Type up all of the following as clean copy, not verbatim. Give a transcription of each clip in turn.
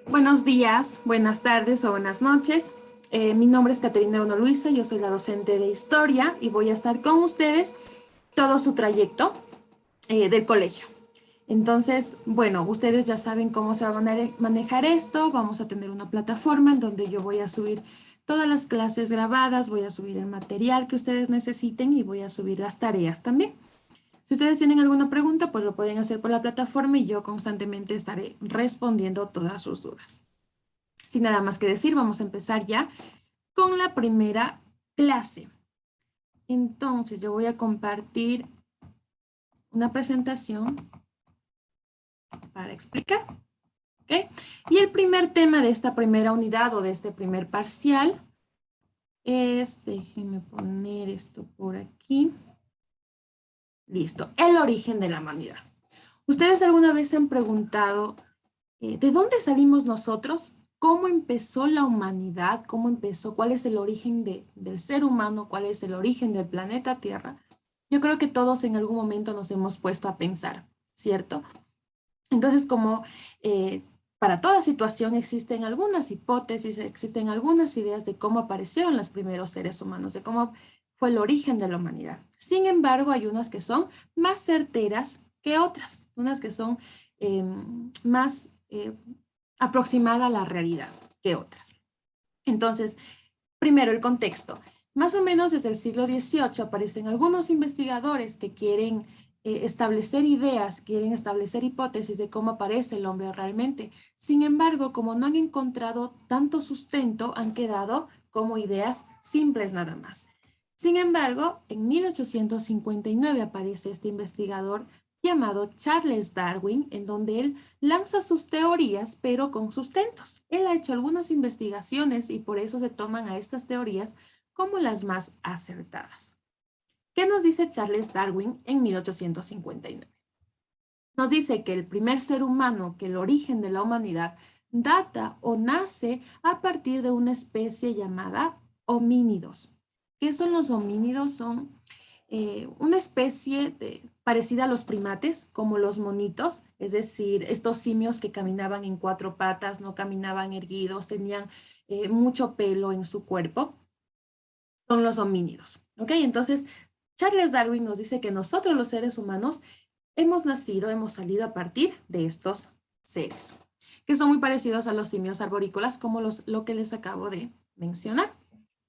Buenos días, buenas tardes o buenas noches. Mi nombre es Caterina Ono Luisa, yo soy la docente de Historia y voy a estar con ustedes todo su trayecto del colegio. Entonces, bueno, ustedes ya saben cómo se va a manejar esto. Vamos a tener una plataforma en donde yo voy a subir todas las clases grabadas, voy a subir el material que ustedes necesiten y voy a subir las tareas también. Si ustedes tienen alguna pregunta, pues lo pueden hacer por la plataforma y yo constantemente estaré respondiendo todas sus dudas. Sin nada más que decir, vamos a empezar ya con la primera clase. Entonces, yo voy a compartir una presentación para explicar. ¿Okay? Y el primer tema de esta primera unidad o de este primer parcial es, déjenme poner esto por aquí. Listo, el origen de la humanidad. ¿Ustedes alguna vez se han preguntado de dónde salimos nosotros? ¿Cómo empezó la humanidad? ¿Cómo empezó? ¿Cuál es el origen del ser humano? ¿Cuál es el origen del planeta Tierra? Yo creo que todos en algún momento nos hemos puesto a pensar, ¿cierto? Entonces, como para toda situación existen algunas hipótesis, existen algunas ideas de cómo aparecieron los primeros seres humanos, de cómo fue el origen de la humanidad. Sin embargo, hay unas que son más certeras que otras, unas que son más aproximadas a la realidad que otras. Entonces, primero el contexto. Más o menos desde el siglo XVIII aparecen algunos investigadores que quieren establecer ideas, quieren establecer hipótesis de cómo aparece el hombre realmente. Sin embargo, como no han encontrado tanto sustento, han quedado como ideas simples nada más. Sin embargo, en 1859 aparece este investigador llamado Charles Darwin, en donde él lanza sus teorías, pero con sustentos. Él ha hecho algunas investigaciones y por eso se toman a estas teorías como las más acertadas. ¿Qué nos dice Charles Darwin en 1859? Nos dice que el primer ser humano, que el origen de la humanidad, data o nace a partir de una especie llamada homínidos. ¿Qué son los homínidos? Son una especie parecida a los primates, como los monitos, es decir, estos simios que caminaban en cuatro patas, no caminaban erguidos, tenían mucho pelo en su cuerpo, son los homínidos. ¿Ok? Entonces, Charles Darwin nos dice que nosotros los seres humanos hemos nacido, hemos salido a partir de estos seres, que son muy parecidos a los simios arborícolas, como lo que les acabo de mencionar.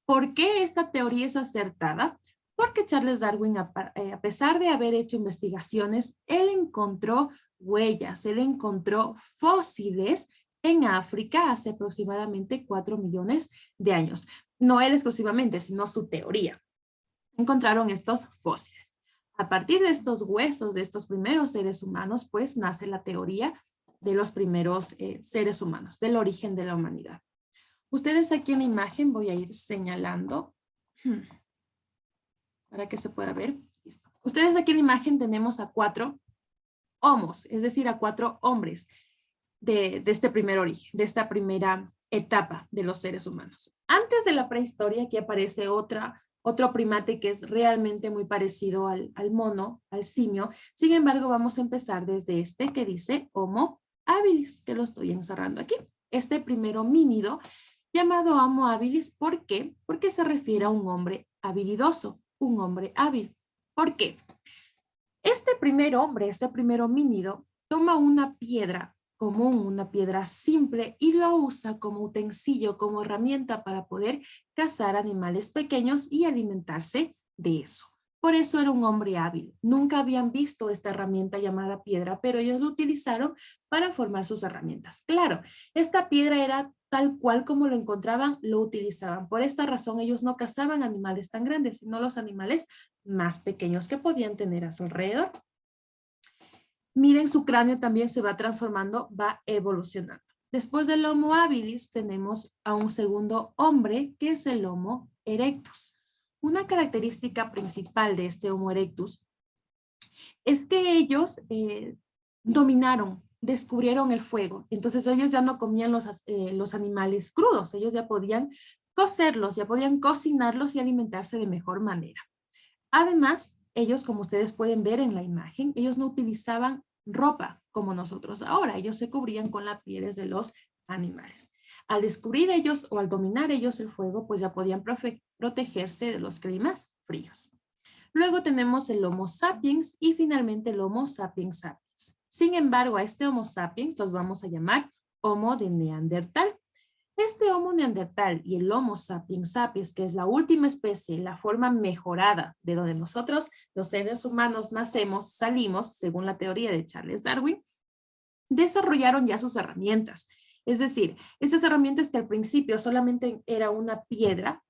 ¿Por qué esta teoría es acertada? Porque Charles Darwin, a pesar de haber hecho investigaciones, él encontró huellas, él encontró fósiles en África hace aproximadamente 4 millones de años. No él exclusivamente, sino su teoría. Encontraron estos fósiles. A partir de estos huesos de estos primeros seres humanos, pues nace la teoría de los primeros seres humanos, del origen de la humanidad. Ustedes aquí en la imagen voy a ir señalando para que se pueda ver. Listo. Ustedes aquí en la imagen tenemos a 4 homos, es decir, a 4 hombres de este primer origen, de esta primera etapa de los seres humanos. Antes de la prehistoria, aquí aparece otro primate que es realmente muy parecido al mono, al simio. Sin embargo, vamos a empezar desde este que dice Homo habilis, que lo estoy encerrando aquí. Este primer homínido llamado Homo habilis, ¿por qué? Porque se refiere a un hombre habilidoso, un hombre hábil. ¿Por qué? Este primer hombre, este primer homínido, toma una piedra común, una piedra simple, y lo usa como utensilio, como herramienta para poder cazar animales pequeños y alimentarse de eso. Por eso era un hombre hábil. Nunca habían visto esta herramienta llamada piedra, pero ellos lo utilizaron para formar sus herramientas. Claro, esta piedra era tal cual como lo encontraban, lo utilizaban. Por esta razón ellos no cazaban animales tan grandes, sino los animales más pequeños que podían tener a su alrededor. Miren, su cráneo también se va transformando, va evolucionando. Después del Homo habilis tenemos a un segundo hombre que es el Homo erectus. Una característica principal de este Homo erectus es que ellos dominaron, descubrieron el fuego. Entonces ellos ya no comían los animales crudos, ellos ya podían cocerlos, ya podían cocinarlos y alimentarse de mejor manera. Además, ellos, como ustedes pueden ver en la imagen, ellos no utilizaban ropa como nosotros ahora. Ellos se cubrían con las pieles de los animales. Al descubrir ellos o al dominar ellos el fuego, pues ya podían protegerse de los climas fríos. Luego tenemos el Homo sapiens y finalmente el Homo sapiens sapiens. Sin embargo, a este Homo sapiens los vamos a llamar Homo de Neandertal. Este Homo neandertal y el Homo sapiens sapiens, que es la última especie, la forma mejorada de donde nosotros, los seres humanos, nacemos, salimos, según la teoría de Charles Darwin, desarrollaron ya sus herramientas. Es decir, esas herramientas que al principio solamente era una piedra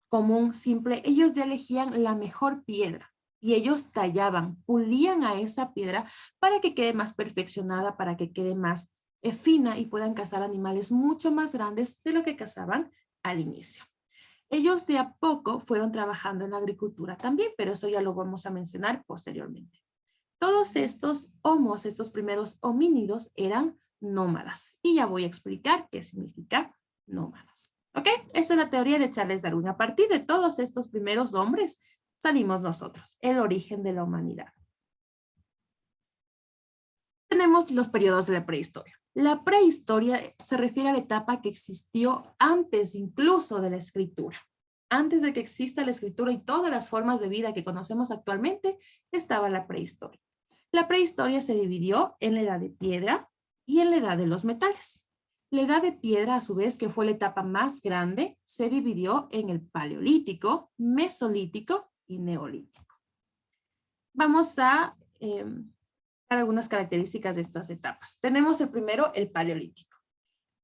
común, simple, ellos ya elegían la mejor piedra y ellos tallaban, pulían a esa piedra para que quede más perfeccionada, para que quede más fina y puedan cazar animales mucho más grandes de lo que cazaban al inicio. Ellos de a poco fueron trabajando en la agricultura también, pero eso ya lo vamos a mencionar posteriormente. Todos estos homos, estos primeros homínidos, eran nómadas. Y ya voy a explicar qué significa nómadas. ¿Ok? Esa es la teoría de Charles Darwin. A partir de todos estos primeros hombres, salimos nosotros, el origen de la humanidad. Tenemos los periodos de la prehistoria. La prehistoria se refiere a la etapa que existió antes incluso de la escritura. Antes de que exista la escritura y todas las formas de vida que conocemos actualmente, estaba la prehistoria. La prehistoria se dividió en la edad de piedra y en la edad de los metales. La edad de piedra, a su vez, que fue la etapa más grande, se dividió en el paleolítico, mesolítico y neolítico. Vamos a dar algunas características de estas etapas. Tenemos el primero, el paleolítico.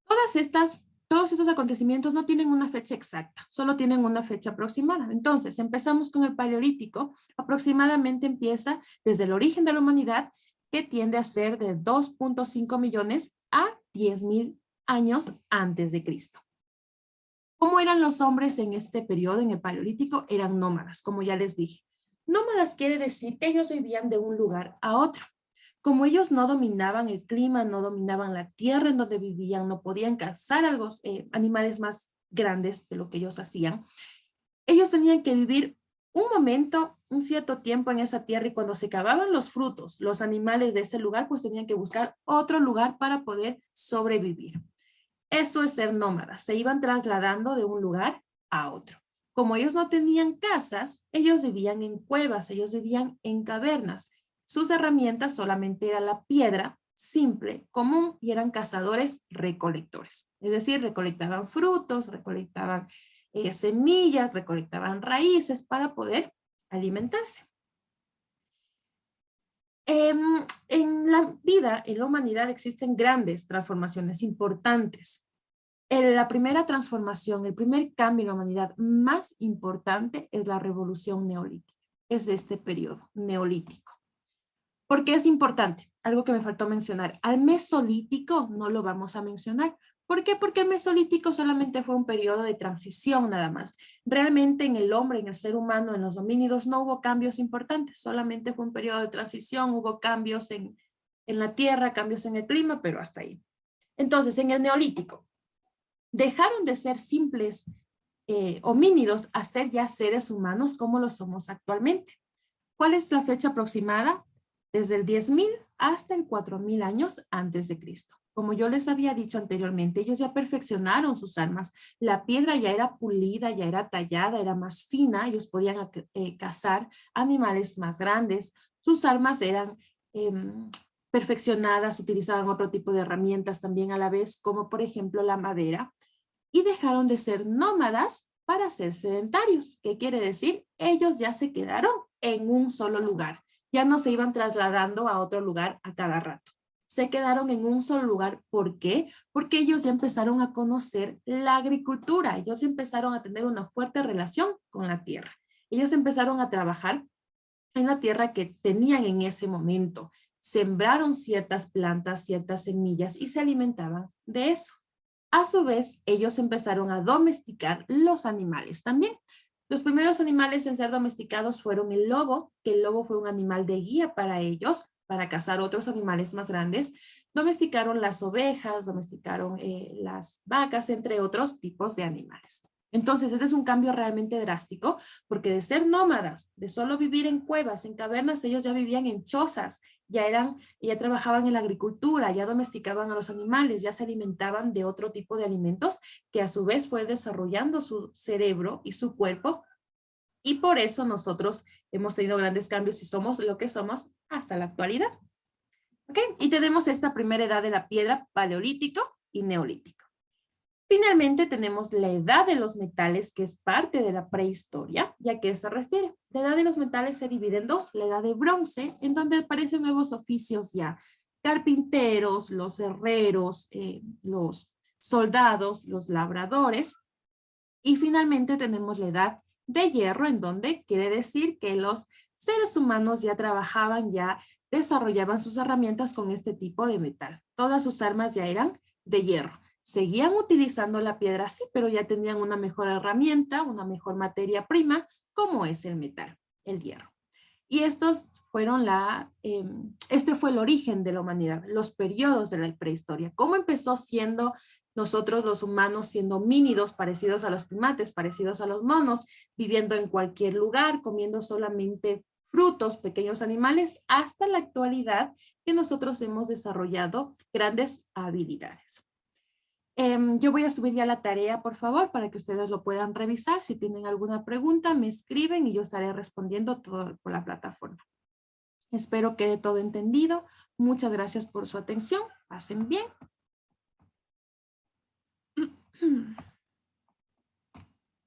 Todos estos acontecimientos no tienen una fecha exacta, solo tienen una fecha aproximada. Entonces, empezamos con el paleolítico, aproximadamente empieza desde el origen de la humanidad, que tiende a ser de 2.5 millones a 10.000 años antes de Cristo. ¿Cómo eran los hombres en este periodo, en el paleolítico? Eran nómadas, como ya les dije. Nómadas quiere decir que ellos vivían de un lugar a otro. Como ellos no dominaban el clima, no dominaban la tierra en donde vivían, no podían cazar animales más grandes de lo que ellos hacían, ellos tenían que vivir un momento, un cierto tiempo en esa tierra y cuando se acababan los frutos, los animales de ese lugar, pues tenían que buscar otro lugar para poder sobrevivir. Eso es ser nómadas, se iban trasladando de un lugar a otro. Como ellos no tenían casas, ellos vivían en cuevas, ellos vivían en cavernas. Sus herramientas solamente era la piedra simple, común, y eran cazadores-recolectores. Es decir, recolectaban frutos, recolectaban semillas, recolectaban raíces para poder alimentarse. En la vida, en la humanidad, existen grandes transformaciones importantes. La primera transformación, el primer cambio en la humanidad más importante es la revolución neolítica. Es de este periodo neolítico. ¿Por qué es importante? Algo que me faltó mencionar. Al mesolítico no lo vamos a mencionar. ¿Por qué? Porque el mesolítico solamente fue un periodo de transición nada más. Realmente en el hombre, en el ser humano, en los homínidos no hubo cambios importantes. Solamente fue un periodo de transición, hubo cambios en la tierra, cambios en el clima, pero hasta ahí. Entonces, en el neolítico, dejaron de ser simples homínidos a ser ya seres humanos como lo somos actualmente. ¿Cuál es la fecha aproximada? Desde el 10.000 hasta el 4.000 años antes de Cristo. Como yo les había dicho anteriormente, ellos ya perfeccionaron sus armas. La piedra ya era pulida, ya era tallada, era más fina. Ellos podían cazar animales más grandes. Sus armas eran perfeccionadas, utilizaban otro tipo de herramientas también a la vez, como por ejemplo la madera. Y dejaron de ser nómadas para ser sedentarios. ¿Qué quiere decir? Ellos ya se quedaron en un solo lugar. Ya no se iban trasladando a otro lugar a cada rato. Se quedaron en un solo lugar. ¿Por qué? Porque ellos ya empezaron a conocer la agricultura. Ellos empezaron a tener una fuerte relación con la tierra. Ellos empezaron a trabajar en la tierra que tenían en ese momento. Sembraron ciertas plantas, ciertas semillas y se alimentaban de eso. A su vez, ellos empezaron a domesticar los animales también. Los primeros animales en ser domesticados fueron el lobo, que el lobo fue un animal de guía para ellos, para cazar otros animales más grandes. Domesticaron las ovejas, domesticaron las vacas, entre otros tipos de animales. Entonces, ese es un cambio realmente drástico, porque de ser nómadas, de solo vivir en cuevas, en cavernas, ellos ya vivían en chozas, ya trabajaban en la agricultura, ya domesticaban a los animales, ya se alimentaban de otro tipo de alimentos que a su vez fue desarrollando su cerebro y su cuerpo. Y por eso nosotros hemos tenido grandes cambios y somos lo que somos hasta la actualidad. ¿Ok? Y tenemos esta primera edad de la piedra, paleolítico y neolítico. Finalmente tenemos la edad de los metales, que es parte de la prehistoria. ¿Y a qué se refiere? La edad de los metales se divide en dos. La edad de bronce, en donde aparecen nuevos oficios ya. Carpinteros, los herreros, los soldados, los labradores. Y finalmente tenemos la edad de hierro, en donde quiere decir que los seres humanos ya trabajaban, ya desarrollaban sus herramientas con este tipo de metal. Todas sus armas ya eran de hierro. Seguían utilizando la piedra, sí, pero ya tenían una mejor herramienta, una mejor materia prima, como es el metal, el hierro. Y estos fueron este fue el origen de la humanidad, los periodos de la prehistoria. ¿Cómo empezó siendo nosotros los humanos siendo homínidos, parecidos a los primates, parecidos a los monos, viviendo en cualquier lugar, comiendo solamente frutos, pequeños animales, hasta la actualidad que nosotros hemos desarrollado grandes habilidades? Yo voy a subir ya la tarea, por favor, para que ustedes lo puedan revisar. Si tienen alguna pregunta, me escriben y yo estaré respondiendo todo por la plataforma. Espero que todo entendido. Muchas gracias por su atención. Pasen bien.